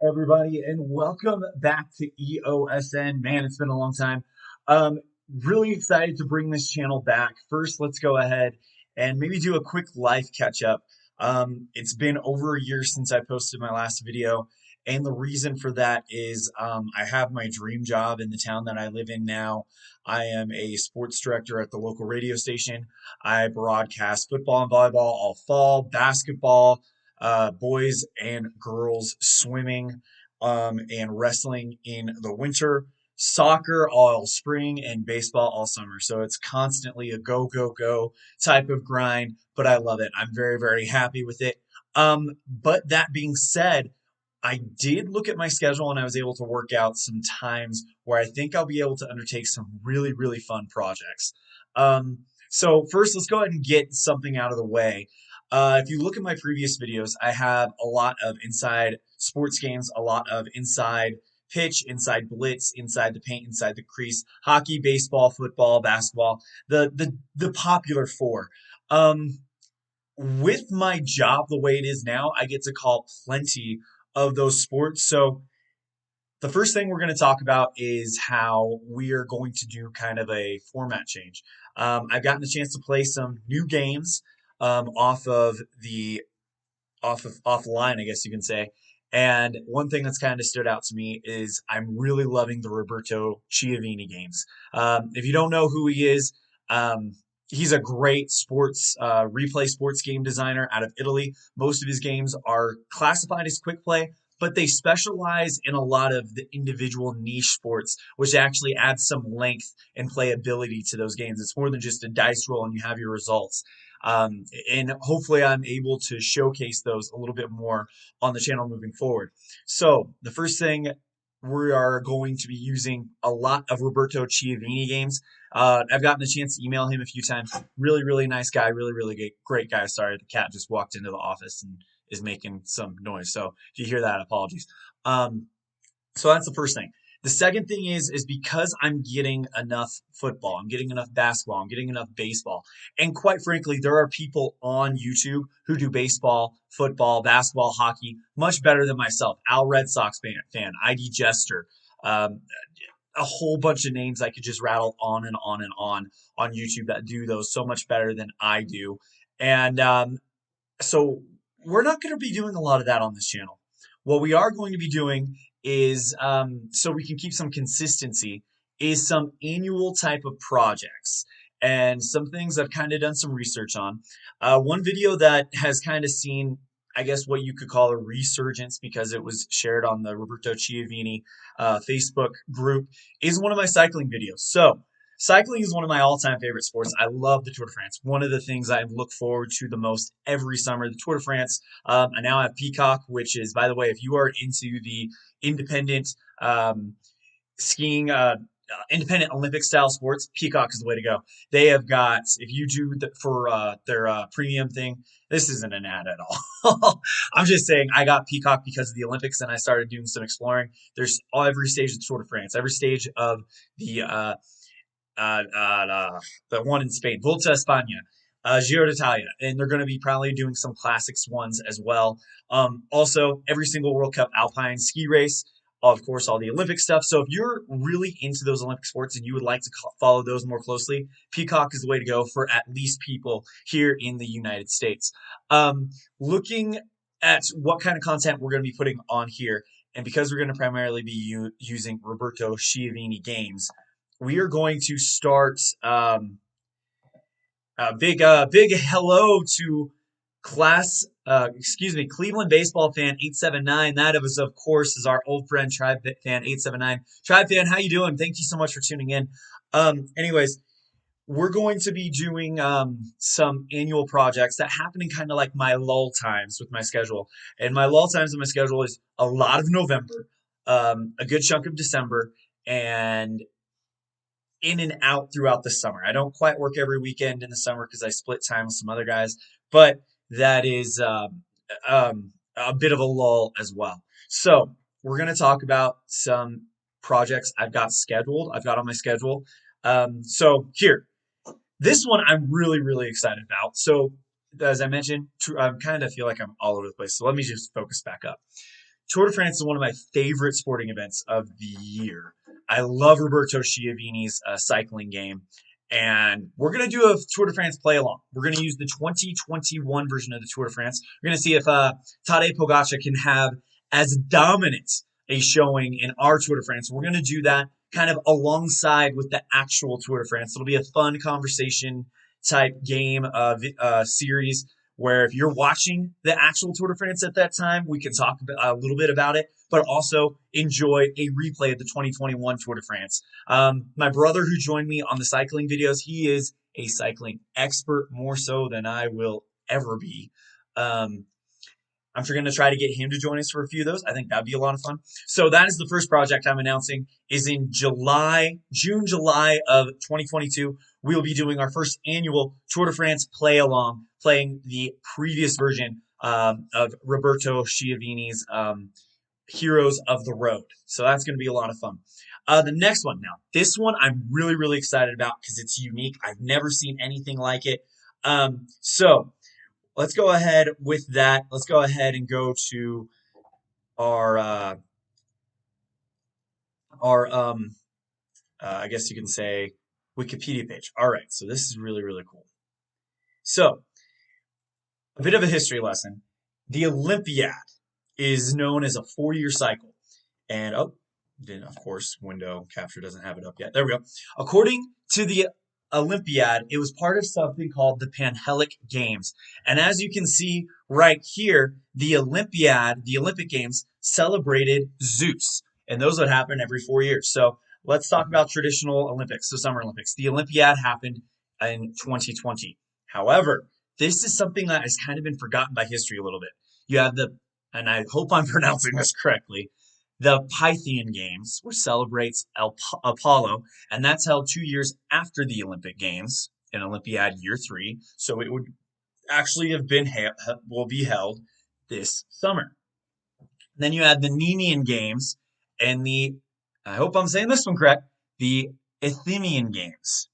everybody, and welcome back to EOSN. Man, it's been a long time. Um, really excited to bring this channel back. First, let's go ahead and maybe do a quick life catch up. It's been over a year since I posted my last video, and the reason for that is I have my dream job in the town that I live in now. I am a sports director at the local radio station. I broadcast football and volleyball all fall, basketball, boys and girls swimming, and wrestling in the winter, soccer all spring, and baseball all summer. So it's constantly a go, go, go type of grind, but I love it. I'm very, very happy with it. But that being said, I did look at my schedule and I was able to work out some times where I think I'll be able to undertake some really, really fun projects. So first, let's go ahead and get something out of the way. If you look at my previous videos, I have a lot of inside sports games, a lot of inside pitch, inside blitz, inside the paint, inside the crease, hockey, baseball, football, basketball, the popular four. Um, with my job the way it is now, I get to call plenty of those sports. So the first thing we're going to talk about is how we are going to do kind of a format change. I've gotten a chance to play some new games off of the offline, I guess you can say. And one thing that's kind of stood out to me is I'm really loving the Roberto Chiavini games. If you don't know who he is, he's a great sports replay sports game designer out of Italy. Most of his games are classified as quick play, but they specialize in a lot of the individual niche sports, which actually adds some length and playability to those games. It's more than just a dice roll and you have your results. And hopefully I'm able to showcase those a little bit more on the channel moving forward. So the first thing, we are going to be using a lot of Roberto Chiavini games. I've gotten a chance to email him a few times. Really, really nice guy. Really, really great guy. Sorry, the cat just walked into the office and is making some noise. So if you hear that, apologies. Um, so that's the first thing. The second thing is because I'm getting enough football, I'm getting enough basketball, I'm getting enough baseball. And quite frankly, there are people on YouTube who do baseball, football, basketball, hockey much better than myself. Al Red Sox fan, ID Jester, um, a whole bunch of names I could just rattle on and on and on YouTube that do those so much better than I do. And so we're not going to be doing a lot of that on this channel. What we are going to be doing is, so we can keep some consistency, is some annual type of projects and some things I've kind of done some research on. One video that has kind of seen, I guess, what you could call a resurgence because it was shared on the Roberto Chiavini Facebook group is one of my cycling videos. So cycling is one of my all-time favorite sports. I love the Tour de France. One of the things I look forward to the most every summer, the Tour de France. I now have Peacock, which is, by the way, if you are into the independent skiing, independent Olympic style sports, Peacock is the way to go. They have got, if you do for their premium thing, this isn't an ad at all. I'm just saying I got Peacock because of the Olympics and I started doing some exploring. There's every stage of the Tour de France, every stage of the uh, the one in Spain, Volta España, Giro d'Italia, and they're going to be probably doing some classics ones as well. Also, every single World Cup alpine ski race, of course, all the Olympic stuff. So if you're really into those Olympic sports and you would like to follow those more closely, Peacock is the way to go for at least people here in the United States. Looking at what kind of content we're going to be putting on here, and because we're going to primarily be using Roberto Chiavini games, we are going to start a big hello to Cleveland baseball fan 879. That of course is our old friend Tribe fan 879. Tribe fan, how you doing? Thank you so much for tuning in. Anyways, we're going to be doing some annual projects that happen in kind of like my lull times with my schedule. And my lull times in my schedule is a lot of November, a good chunk of December, and in and out throughout the summer. I don't quite work every weekend in the summer because I split time with some other guys, but that is a bit of a lull as well. So we're going to talk about some projects I've got scheduled. I've got on my schedule. So here, this one I'm really, really excited about. So as I mentioned, I kind of feel like I'm all over the place. So let me just focus back up. Tour de France is one of my favorite sporting events of the year. I love Roberto Schiavini's cycling game. And we're going to do a Tour de France play along. We're going to use the 2021 version of the Tour de France. We're going to see if Tadej Pogacar can have as dominant a showing in our Tour de France. We're going to do that kind of alongside with the actual Tour de France. It'll be a fun conversation type game series where if you're watching the actual Tour de France at that time, we can talk a little bit about it, but also enjoy a replay of the 2021 Tour de France. My brother who joined me on the cycling videos, he is a cycling expert, more so than I will ever be. I'm going to try to get him to join us for a few of those. I think that'd be a lot of fun. So that is the first project I'm announcing is in July of 2022. We will be doing our first annual Tour de France play along, playing the previous version of Roberto Schiavini's Heroes of the Road. So that's going to be a lot of fun. The next one now, this one I'm really, really excited about because it's unique. I've never seen anything like it. So let's go ahead with that. Let's go ahead and go to our I guess you can say Wikipedia page. All right, so this is really, really cool. So a bit of a history lesson. The Olympiad is known as a 4-year cycle. And then of course, window capture doesn't have it up yet. There we go. According to the Olympiad, it was part of something called the Panhellenic Games. And as you can see right here, the Olympiad, the Olympic Games, celebrated Zeus. And those would happen every 4 years. So let's talk about traditional Olympics, so Summer Olympics. The Olympiad happened in 2020. However, this is something that has kind of been forgotten by history a little bit. You have and I hope I'm pronouncing this correctly, the Pythian Games, which celebrates Apollo, and that's held 2 years after the Olympic Games, in Olympiad year 3. So it would actually have been will be held this summer. Then you had the Nemean Games and I hope I'm saying this one correct, the Athenian Games.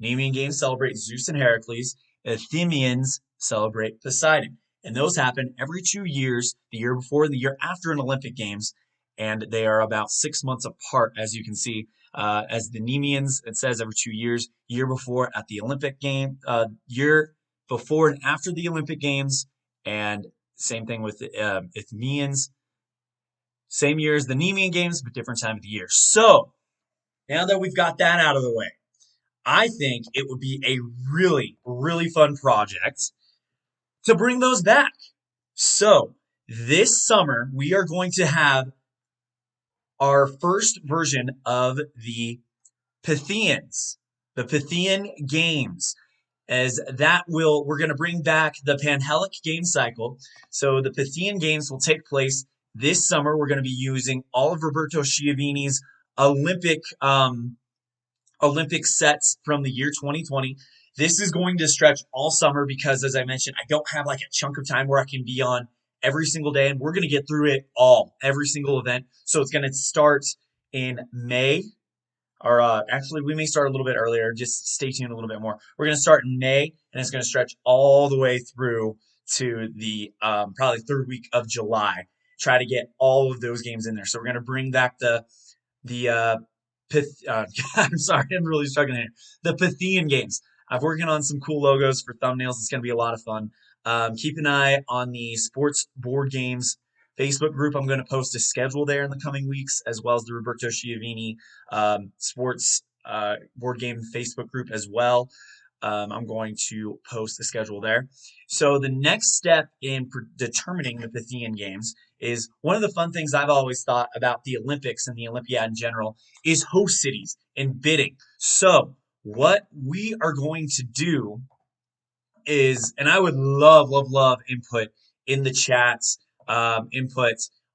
Nemean Games celebrate Zeus and Heracles. Athenians celebrate Poseidon. And those happen every 2 years, the year before and the year after an Olympic Games. And they are about 6 months apart, as you can see. As the Nemeans, it says every 2 years. Year before at the Olympic game, year before and after the Olympic Games. And same thing with the Athenians. Same year as the Nemean Games, but different time of the year. So, now that we've got that out of the way, I think it would be a really, really fun project to bring those back. So, this summer, we are going to have our first version of the Pythians, the Pythian Games. We're going to bring back the Panhellenic game cycle. So, the Pythian Games will take place this summer. We're going to be using all of Roberto Schiavini's Olympic sets from the year 2020. This is going to stretch all summer because, as I mentioned, I don't have like a chunk of time where I can be on every single day, and we're going to get through it all, every single event. So it's going to start in May, or actually, we may start a little bit earlier. Just stay tuned a little bit more. We're going to start in May, and it's going to stretch all the way through to the probably third week of July. Try to get all of those games in there. So we're going to bring back the I'm sorry, I'm really struggling here. The Pythian Games. I'm working on some cool logos for thumbnails. It's going to be a lot of fun. Keep an eye on the Sports Board Games Facebook group. I'm going to post a schedule there in the coming weeks, as well as the Roberto Schiavini Sports Board Game Facebook group as well. I'm going to post the schedule there. So the next step in determining the Pythian Games is one of the fun things I've always thought about the Olympics and the Olympiad in general is host cities and bidding. So what we are going to do is, and I would love, love, love input in the chats, input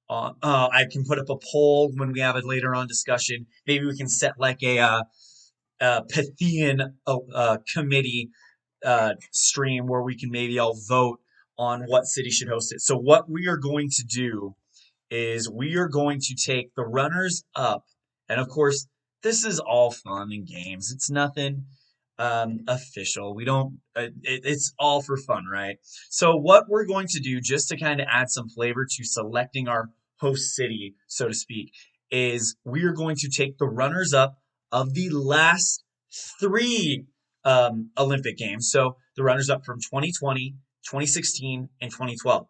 on, I can put up a poll when we have a later on discussion. Maybe we can set like a Pythian committee stream where we can maybe all vote on what city should host it. So what we are going to do is we are going to take the runners up, and of course this is all fun and games. It's nothing official. We don't. It's all for fun, right? So what we're going to do, just to kind of add some flavor to selecting our host city, so to speak, is we are going to take the runners up of the last three Olympic Games. So the runners up from 2020, 2016, and 2012.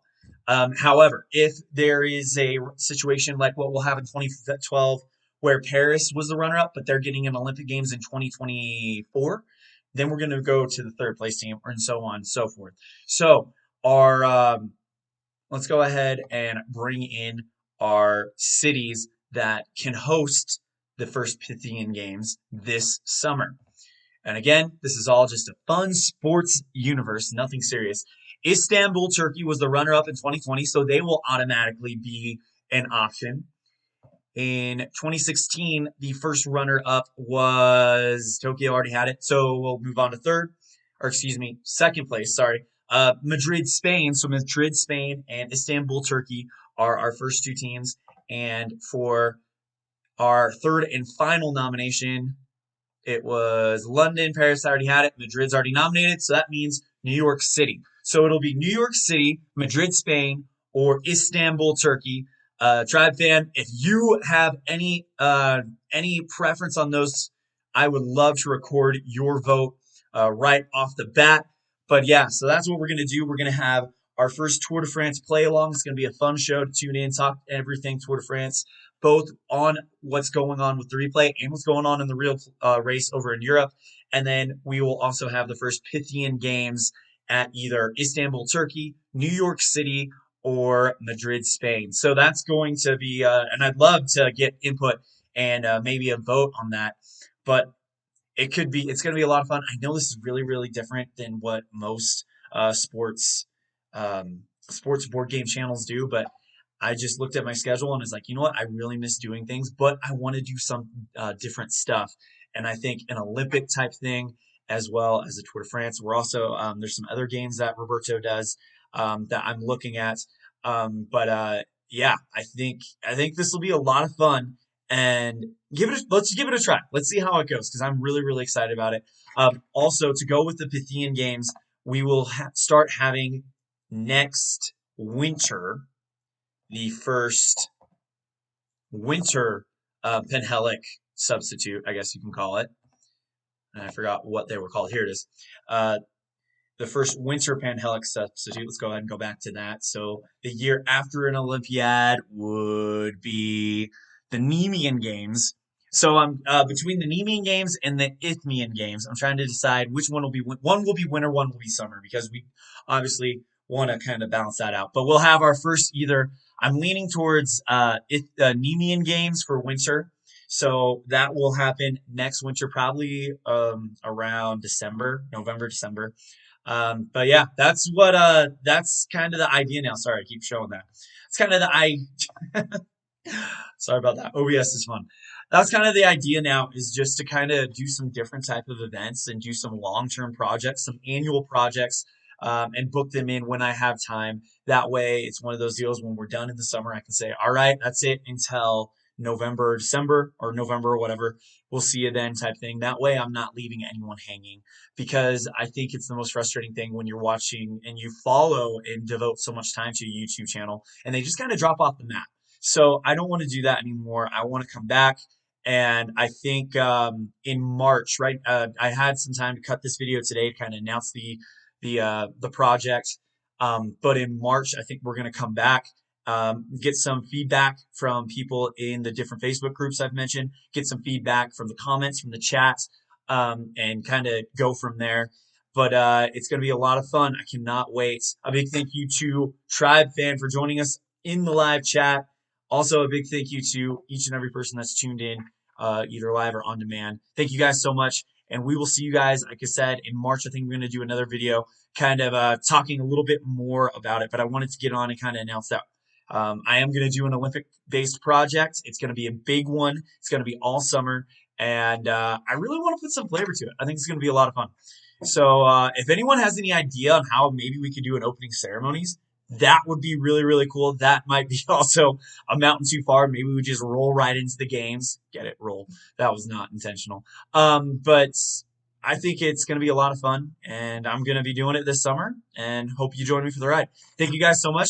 However, if there is a situation like what we'll have in 2012, where Paris was the runner up, but they're getting an Olympic Games in 2024, then we're going to go to the third place team, and so on and so forth. So our let's go ahead and bring in our cities that can host the first Pythian Games this summer. And again, this is all just a fun sports universe, nothing serious. Istanbul, Turkey was the runner up in 2020, so they will automatically be an option. In 2016, the first runner up was Tokyo, already had it, so we'll move on to second place, sorry. Madrid, Spain. So Madrid, Spain, and Istanbul, Turkey are our first two teams. And for our third and final nomination, it was London, Paris, I already had it. Madrid's already nominated, so that means New York City. So it'll be New York City, Madrid, Spain, or Istanbul, Turkey. Tribe fan, if you have any preference on those, I would love to record your vote right off the bat. But yeah, so that's what we're gonna do. We're gonna have our first Tour de France play along. It's gonna be a fun show to tune in, talk everything Tour de France, both on what's going on with the replay and what's going on in the real race over in Europe. And then we will also have the first Pythian Games at either Istanbul, Turkey, New York City, or Madrid, Spain. So that's going to be, and I'd love to get input and maybe a vote on that. But it's going to be a lot of fun. I know this is really, really different than what most sports board game channels do, but I just looked at my schedule and was like, you know what? I really miss doing things, but I want to do some different stuff. And I think an Olympic type thing, as well as the Tour de France. We're also there's some other games that Roberto does that I'm looking at. But yeah, I think this will be a lot of fun, and let's give it a try. Let's see how it goes, because I'm really, really excited about it. Also, to go with the Pythian Games, we will start having next winter the first winter Penhelic substitute, I guess you can call it. And I forgot what they were called. Here it is. The first winter Penhelic substitute. Let's go ahead and go back to that. So the year after an Olympiad would be the Nemean Games. So I'm between the Nemean Games and the Isthmian Games. I'm trying to decide which one will be winter, one will be summer, because we obviously want to kind of balance that out. But we'll have our first either. I'm leaning towards Nemean Games for winter. So that will happen next winter, probably around November, December. But yeah, that's kind of the idea now. Sorry, I keep showing that. It's kind of sorry about that. OBS is fun. That's kind of the idea now, is just to kind of do some different type of events and do some long-term projects, some annual projects, and book them in when I have time. That way, it's one of those deals when we're done in the summer, I can say, all right, that's it until November, December, or November, or whatever. We'll see you then type thing. That way, I'm not leaving anyone hanging, because I think it's the most frustrating thing when you're watching and you follow and devote so much time to a YouTube channel and they just kind of drop off the map. So I don't want to do that anymore. I want to come back. And I think in March, right? I had some time to cut this video today to kind of announce the project. But in March, I think we're going to come back, get some feedback from people in the different Facebook groups I've mentioned, get some feedback from the comments, from the chat, and kind of go from there. But it's going to be a lot of fun. I cannot wait. A big thank you to Tribe Fan for joining us in the live chat. Also, a big thank you to each and every person that's tuned in, either live or on demand. Thank you guys so much. And we will see you guys, like I said, in March. I think we're going to do another video kind of talking a little bit more about it. But I wanted to get on and kind of announce that I am going to do an Olympic-based project. It's going to be a big one. It's going to be all summer. And I really want to put some flavor to it. I think it's going to be a lot of fun. So if anyone has any idea on how maybe we could do an opening ceremonies, that would be really, really cool. That might be also a mountain too far. Maybe we just roll right into the games. Get it? Roll. That was not intentional. But I think it's going to be a lot of fun, and I'm going to be doing it this summer, and hope you join me for the ride. Thank you guys so much.